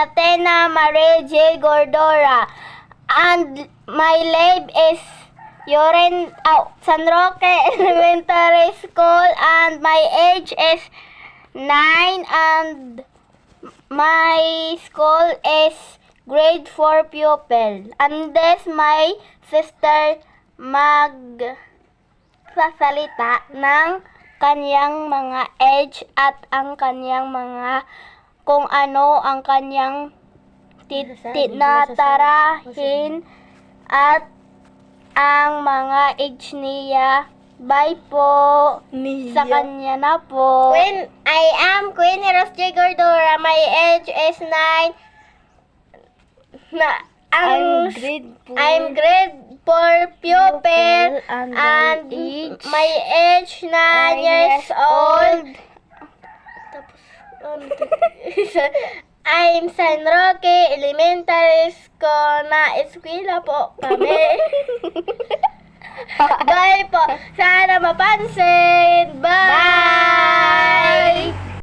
Athena Marie J. Gordora. And my lab is San Roque Elementary School, and my age is 9, and my school is grade 4 pupil. And this my sister magsasalita ng kanyang mga age at ang kanyang mga kung ano ang kanyang tinatarahin at ang mga age niya. Bye po. Sa kanya na po. I am Queen Rose J. Gordora. My age is 9. I'm grade 4 pupil, and my age 9 years old. I'm San Roque Elementary School, na eskwela po kami. Bye po. Sana mapansin. Bye.